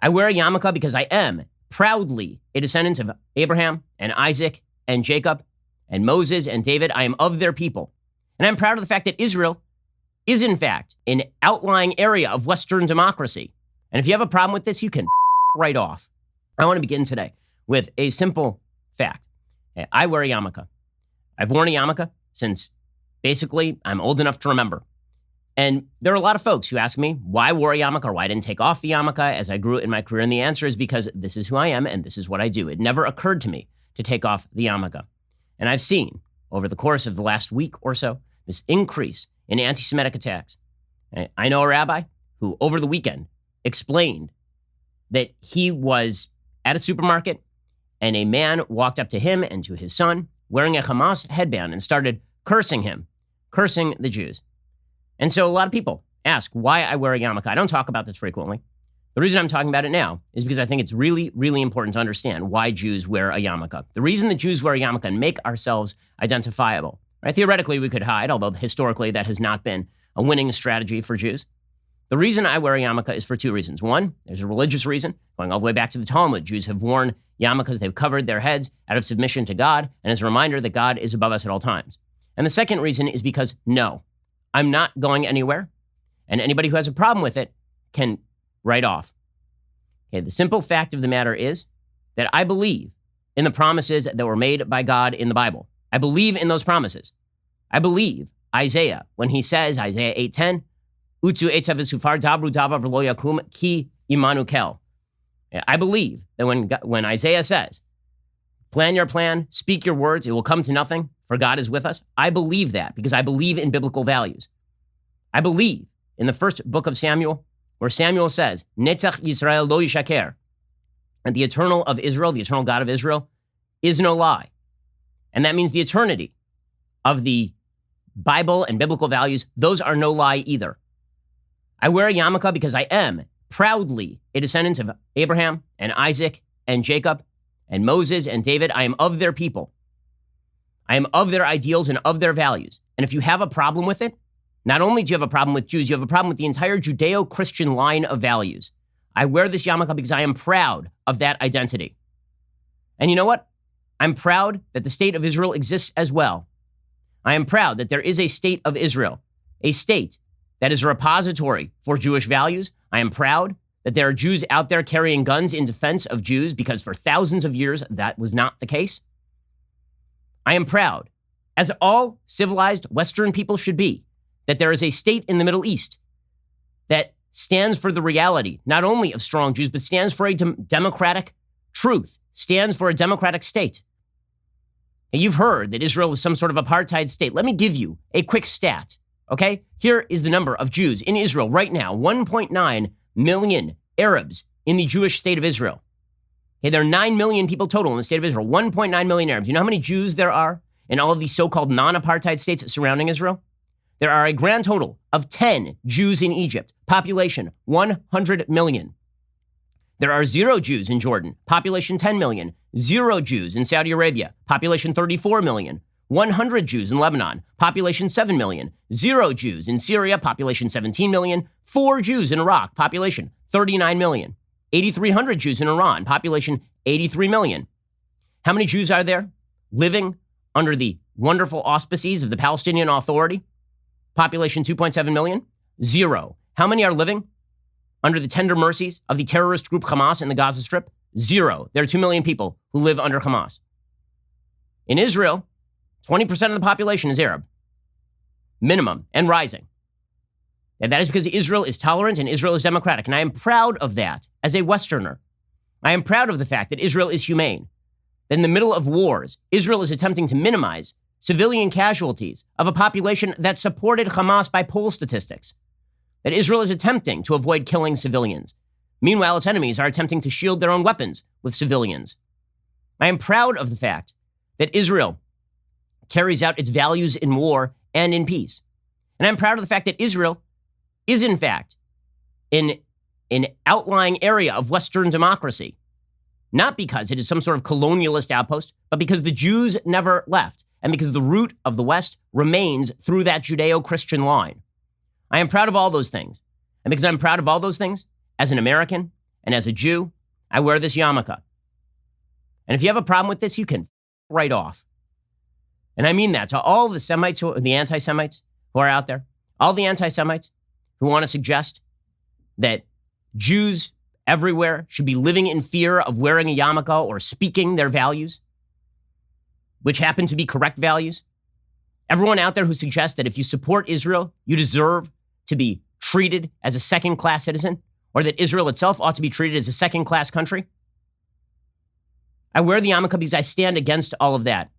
I wear a yarmulke because I am proudly a descendant of Abraham and Isaac and Jacob and Moses and David. I am of their people. And I'm proud of the fact that Israel is, in fact, an outlying area of Western democracy. And if you have a problem with this, you can right off. I want to begin today with a simple fact. I wear a yarmulke. I've worn a yarmulke since basically I'm old enough to remember. And there are a lot of folks who ask me why I wore a yarmulke or why I didn't take off the yarmulke as I grew in my career. And the answer is because this is who I am and this is what I do. It never occurred to me to take off the yarmulke. And I've seen over the course of the last week or so this increase in anti-Semitic attacks. I know a rabbi who over the weekend explained that he was at a supermarket and a man walked up to him and to his son wearing a Hamas headband and started cursing him, cursing the Jews. And so a lot of people ask why I wear a yarmulke. I don't talk about this frequently. The reason I'm talking about it now is because I think it's really, really important to understand why Jews wear a yarmulke. The reason that Jews wear a yarmulke and make ourselves identifiable, right? Theoretically, we could hide, although historically that has not been a winning strategy for Jews. The reason I wear a yarmulke is for two reasons. One, there's a religious reason. Going all the way back to the Talmud, Jews have worn yarmulkes. They've covered their heads out of submission to God and as a reminder that God is above us at all times. And the second reason is because, no, I'm not going anywhere. And anybody who has a problem with it can write off. Okay, the simple fact of the matter is that I believe in the promises that were made by God in the Bible. I believe in those promises. I believe Isaiah, when he says, Isaiah 8:10, Utsu etzav v'sufar dabru dava v'lo yakum ki imanu kel. I believe that when Isaiah says, plan your plan, speak your words, it will come to nothing, for God is with us. I believe that because I believe in biblical values. I believe in the first book of Samuel, where Samuel says, Netzach Yisrael lo yishaker, and the eternal of Israel, the eternal God of Israel, is no lie. And that means the eternity of the Bible and biblical values, those are no lie either. I wear a yarmulke because I am proudly a descendant of Abraham and Isaac and Jacob and Moses and David. I am of their people. I am of their ideals and of their values. And if you have a problem with it, not only do you have a problem with Jews, you have a problem with the entire Judeo-Christian line of values. I wear this yarmulke because I am proud of that identity. And you know what? I'm proud that the state of Israel exists as well. I am proud that there is a state of Israel, a state that is a repository for Jewish values. I am proud that there are Jews out there carrying guns in defense of Jews because for thousands of years that was not the case. I am proud, as all civilized Western people should be, that there is a state in the Middle East that stands for the reality, not only of strong Jews, but stands for a democratic truth, stands for a democratic state. And you've heard that Israel is some sort of apartheid state. Let me give you a quick stat, okay? Here is the number of Jews in Israel right now, 1.9 million Arabs in the Jewish state of Israel. Okay, there are 9 million people total in the state of Israel, 1.9 million Arabs. You know how many Jews there are in all of these so-called non-apartheid states surrounding Israel? There are a grand total of 10 Jews in Egypt, population 100 million. There are 0 Jews in Jordan, population 10 million. 0 Jews in Saudi Arabia, population 34 million. 100 Jews in Lebanon, population 7 million. 0 Jews in Syria, population 17 million. 4 Jews in Iraq, population 39 million. 8,300 Jews in Iran, population 83 million. How many Jews are there living under the wonderful auspices of the Palestinian Authority? Population 2.7 million. 0. How many are living under the tender mercies of the terrorist group Hamas in the Gaza Strip? 0. There are 2 million people who live under Hamas. In Israel, 20% of the population is Arab. Minimum, and rising. And that is because Israel is tolerant and Israel is democratic. And I am proud of that as a Westerner. I am proud of the fact that Israel is humane. That in the middle of wars, Israel is attempting to minimize civilian casualties of a population that supported Hamas by poll statistics. That Israel is attempting to avoid killing civilians. Meanwhile, its enemies are attempting to shield their own weapons with civilians. I am proud of the fact that Israel carries out its values in war and in peace. And I'm proud of the fact that Israel is, in fact, in an outlying area of Western democracy. Not because it is some sort of colonialist outpost, but because the Jews never left, and because the root of the West remains through that Judeo-Christian line. I am proud of all those things. And because I'm proud of all those things, as an American, and as a Jew, I wear this yarmulke. And if you have a problem with this, you can right off. And I mean that to all the Semites, the anti-Semites who are out there, all the anti-Semites who want to suggest that Jews everywhere should be living in fear of wearing a yarmulke or speaking their values, which happen to be correct values. Everyone out there who suggests that if you support Israel, you deserve to be treated as a second-class citizen, or that Israel itself ought to be treated as a second-class country. I wear the yarmulke because I stand against all of that.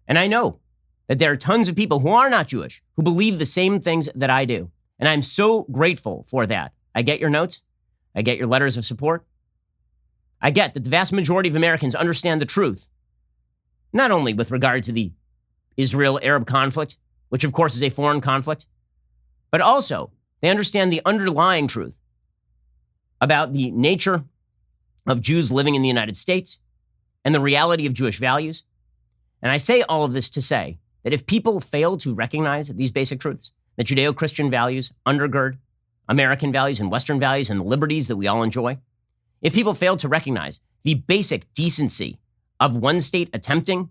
And I know that there are tons of people who are not Jewish who believe the same things that I do. And I'm so grateful for that. I get your notes. I get your letters of support. I get that the vast majority of Americans understand the truth, not only with regard to the Israel-Arab conflict, which of course is a foreign conflict, but also they understand the underlying truth about the nature of Jews living in the United States and the reality of Jewish values. And I say all of this to say that if people fail to recognize these basic truths, that Judeo-Christian values undergird American values and Western values and the liberties that we all enjoy, if people fail to recognize the basic decency of one state attempting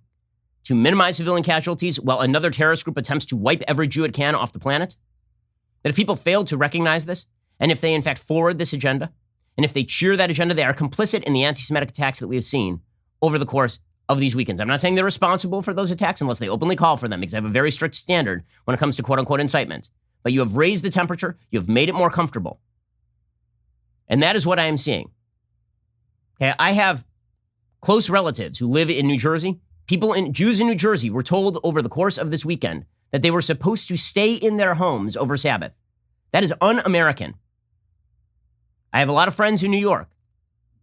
to minimize civilian casualties while another terrorist group attempts to wipe every Jew it can off the planet, that if people fail to recognize this, and if they in fact forward this agenda, and if they cheer that agenda, they are complicit in the anti-Semitic attacks that we have seen over the course of these weekends. I'm not saying they're responsible for those attacks unless they openly call for them, because I have a very strict standard when it comes to quote-unquote incitement. But you have raised the temperature. You have made it more comfortable. And that is what I am seeing. Okay, I have close relatives who live in New Jersey. Jews in New Jersey were told over the course of this weekend that they were supposed to stay in their homes over Sabbath. That is un-American. I have a lot of friends in New York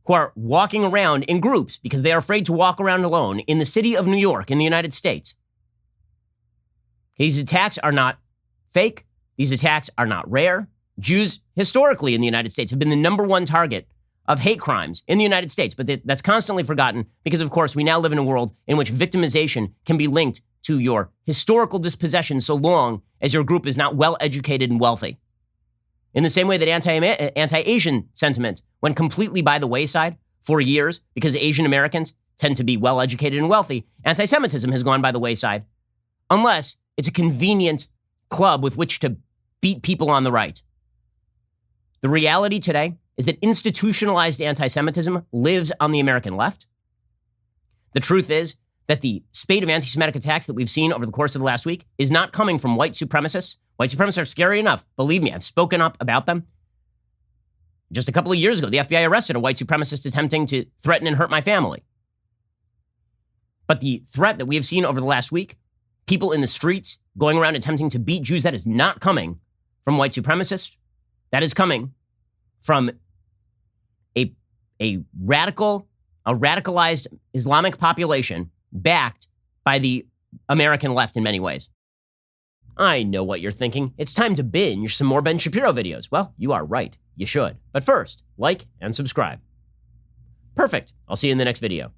who are walking around in groups because they are afraid to walk around alone in the city of New York in the United States. These attacks are not fake. These attacks are not rare. Jews historically in the United States have been the number one target of hate crimes in the United States, but that's constantly forgotten because, of course, we now live in a world in which victimization can be linked to your historical dispossession so long as your group is not well-educated and wealthy. In the same way that anti-Asian sentiment went completely by the wayside for years because Asian Americans tend to be well-educated and wealthy, anti-Semitism has gone by the wayside unless it's a convenient club with which to beat people on the right. The reality today is that institutionalized anti-Semitism lives on the American left. The truth is that the spate of anti-Semitic attacks that we've seen over the course of the last week is not coming from white supremacists. White supremacists are scary enough. Believe me, I've spoken up about them. Just a couple of years ago, the FBI arrested a white supremacist attempting to threaten and hurt my family. But the threat that we have seen over the last week, people in the streets going around attempting to beat Jews, that is not coming from white supremacists. That is coming from a radicalized Islamic population backed by the American left in many ways. I know what you're thinking. It's time to binge some more Ben Shapiro videos. Well, you are right. You should. But first, like and subscribe. Perfect. I'll see you in the next video.